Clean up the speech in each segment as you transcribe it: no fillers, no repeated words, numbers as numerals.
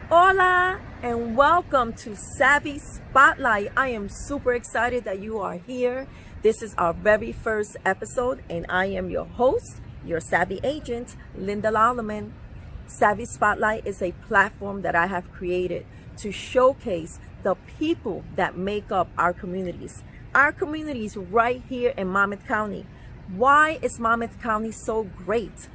Hola and welcome to Savvy Spotlight. I am super excited that you are here. This is our very first episode and I am your host, your Savvy agent, Linda Lalaman. Savvy Spotlight is a platform that I have created to showcase the people that make up our communities. Our communities right here in Monmouth County. Why is Monmouth County so great?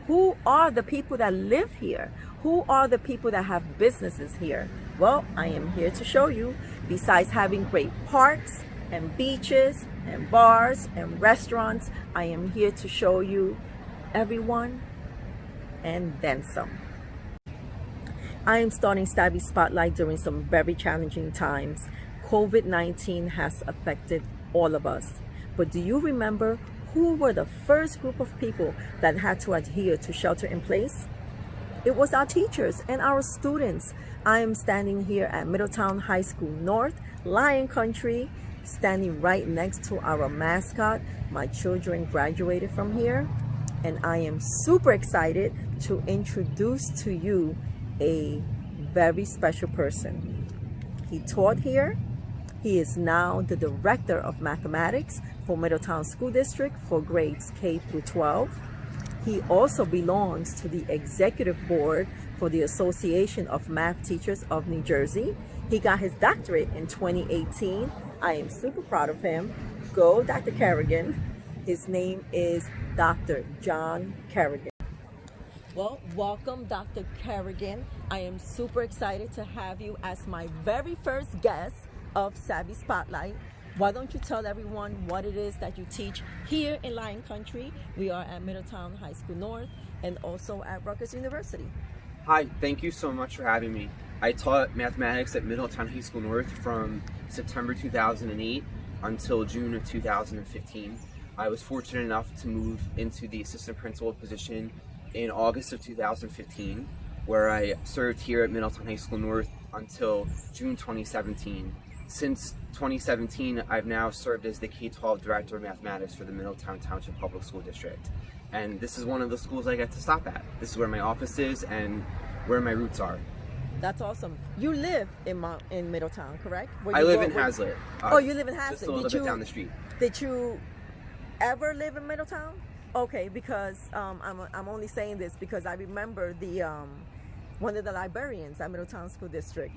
Who are the people that live here? Who are the people that have businesses here? Well, I am here to show you. Besides having great parks and beaches and bars and restaurants, I am here to show you everyone and then some. I am starting Savvy Spotlight during some very challenging times. COVID-19 has affected all of us. But do you remember who were the first group of people that had to adhere to shelter in place? It was our teachers and our students. I am standing here at Middletown High School North, Lion Country, standing right next to our mascot. My children graduated from here, and I am super excited to introduce to you a very special person. He taught here. He is now the Director of Mathematics for Middletown School District for grades K through 12. He also belongs to the Executive Board for the Association of Math Teachers of New Jersey. He got his doctorate in 2018. I am super proud of him. Go, Dr. Kerrigan. His name is Dr. John Kerrigan. Well, welcome, Dr. Kerrigan. I am super excited to have you as my very first guest of Savvy Spotlight. Why don't you tell everyone what it is that you teach here in Lion Country? We are at Middletown High School North and also at Rutgers University. Hi, thank you so much for having me. I taught mathematics at Middletown High School North from September 2008 until June of 2015. I was fortunate enough to move into the assistant principal position in August of 2015, where I served here at Middletown High School North until June 2017. Since 2017, I've now served as the K-12 Director of Mathematics for the Middletown Township Public School District. And this is one of the schools I get to stop at. This is where my office is and where my roots are. That's awesome. You live in Middletown, correct? I live in Hazlitt. Oh, you live in Hazlitt. Just a little bit down the street. Did you ever live in Middletown? Okay, because I'm only saying this because I remember the one of the librarians at Middletown School District.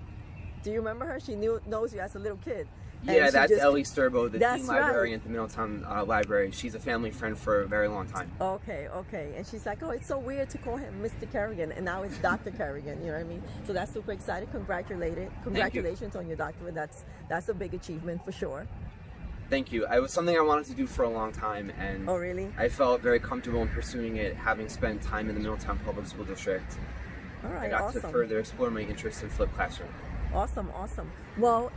Do you remember her? She knows you as a little kid. Yeah, that's Ellie Sturbo, the teen librarian at the Middletown Library. She's a family friend for a very long time. Okay. And she's like, oh, it's so weird to call him Mr. Kerrigan, and now it's Dr. Kerrigan, you know what I mean? So that's super excited. Congratulations on your doctorate. That's a big achievement for sure. Thank you. It was something I wanted to do for a long time, and oh, really? I felt very comfortable in pursuing it, having spent time in the Middletown Public School District. All right, I got awesome. to further explore my interest in flipped classroom. Awesome. Well,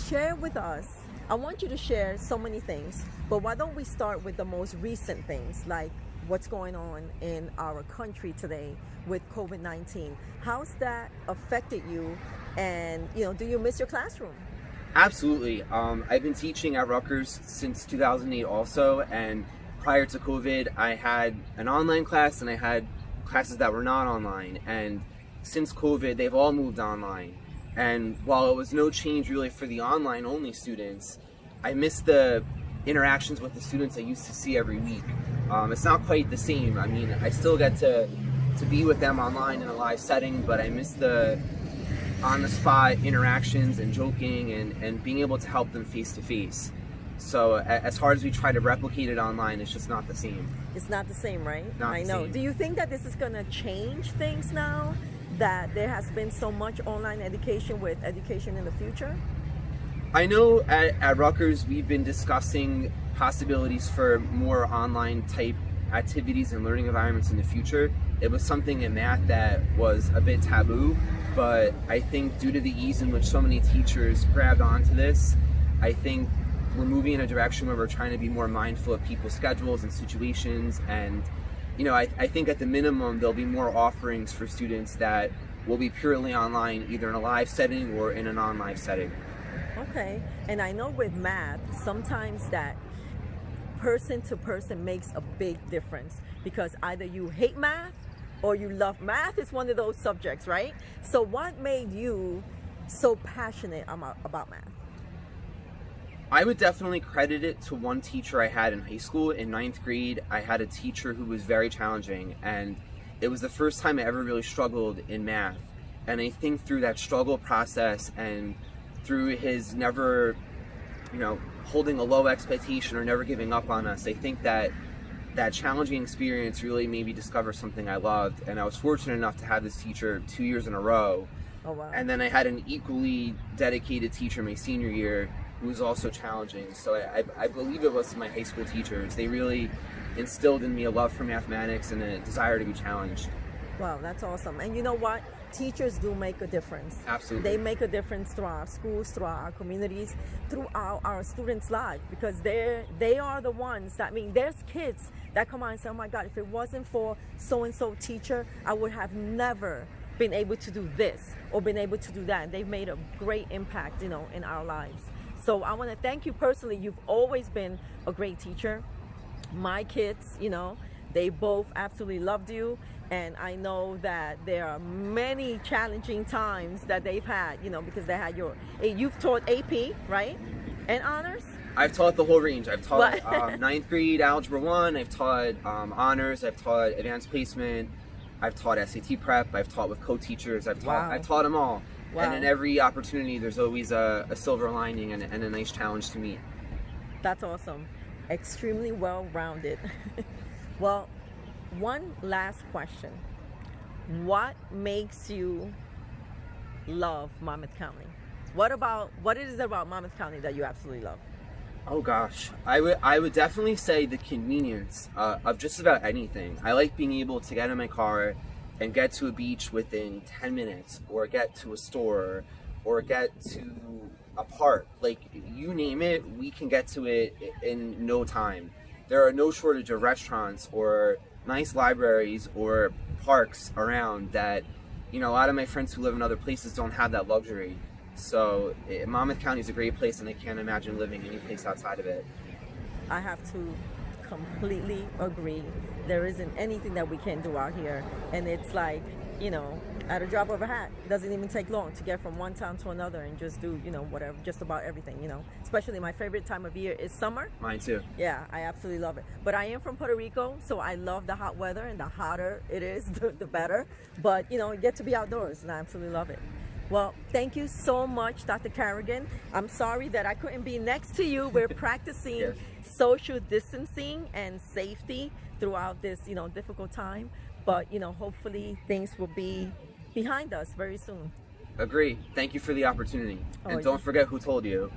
share with us. I want you to share so many things, but why don't we start with the most recent things, like what's going on in our country today with COVID-19? How's that affected you? And, do you miss your classroom? Absolutely. I've been teaching at Rutgers since 2008 also, and prior to COVID, I had an online class and I had classes that were not online. And since COVID, they've all moved online. And while it was no change really for the online only students, I miss the interactions with the students I used to see every week. It's not quite the same. I mean, I still get to be with them online in a live setting, but I miss the on-the-spot interactions and joking and being able to help them face-to-face. So as hard as we try to replicate it online, it's just not the same. It's not the same, right? I know. Same. Do you think that this is going to change things now, that there has been so much online education with education in the future? I know at Rutgers we've been discussing possibilities for more online type activities and learning environments in the future. It was something in math that was a bit taboo, but I think due to the ease in which so many teachers grabbed onto this, I think we're moving in a direction where we're trying to be more mindful of people's schedules and situations. And I think at the minimum there'll be more offerings for students that will be purely online, either in a live setting or in a non-live setting. Okay, and I know with math, sometimes that person to person makes a big difference, because either you hate math or you love math is one of those subjects, right? So what made you so passionate about math? I would definitely credit it to one teacher I had in high school. In ninth grade, I had a teacher who was very challenging, and it was the first time I ever really struggled in math. And I think through that struggle process and through his never, holding a low expectation or never giving up on us, I think that challenging experience really made me discover something I loved. And I was fortunate enough to have this teacher 2 years in a row. Oh, wow. And then I had an equally dedicated teacher my senior year who was also challenging. So I believe it was my high school teachers. They really instilled in me a love for mathematics and a desire to be challenged. Wow, that's awesome. And you know what? Teachers do make a difference. Absolutely. They make a difference through our schools, through our communities, through our students' lives, because they are the ones that, there's kids that come out and say, oh my God, if it wasn't for so-and-so teacher, I would have never been able to do this or been able to do that. And they've made a great impact, in our lives. So I want to thank you personally. You've always been a great teacher. My kids, they both absolutely loved you. And I know that there are many challenging times that they've had, because they had you've taught AP, right? And honors? I've taught the whole range. I've taught ninth grade Algebra 1. I've taught honors. I've taught advanced placement. I've taught SAT prep. I've taught with co-teachers. I've taught them all. Wow. And in every opportunity, there's always a silver lining and a nice challenge to meet. That's awesome. Extremely well-rounded. Well, one last question. What makes you love Monmouth County? What is it about Monmouth County that you absolutely love? Oh gosh, I would definitely say the convenience of just about anything. I like being able to get in my car and get to a beach within 10 minutes, or get to a store, or get to a park. Like, you name it, we can get to it in no time. There are no shortage of restaurants or nice libraries or parks around that, a lot of my friends who live in other places don't have that luxury. So Monmouth County is a great place, and I can't imagine living any place outside of it. I have to completely agree. There isn't anything that we can do out here, and it's like, at a drop of a hat. It doesn't even take long to get from one town to another and just do, whatever, just about everything, Especially my favorite time of year is summer. Mine too. Yeah, I absolutely love it. But I am from Puerto Rico, so I love the hot weather, and the hotter it is, the better. But, you get to be outdoors, and I absolutely love it. Well, thank you so much, Dr. Carrigan. I'm sorry that I couldn't be next to you. We're practicing Yes. social distancing and safety throughout this, difficult time. But, hopefully things will be behind us very soon. Agree. Thank you for the opportunity. Oh, and don't forget who told you.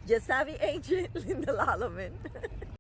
Your savvy agent, Linda Lalaman.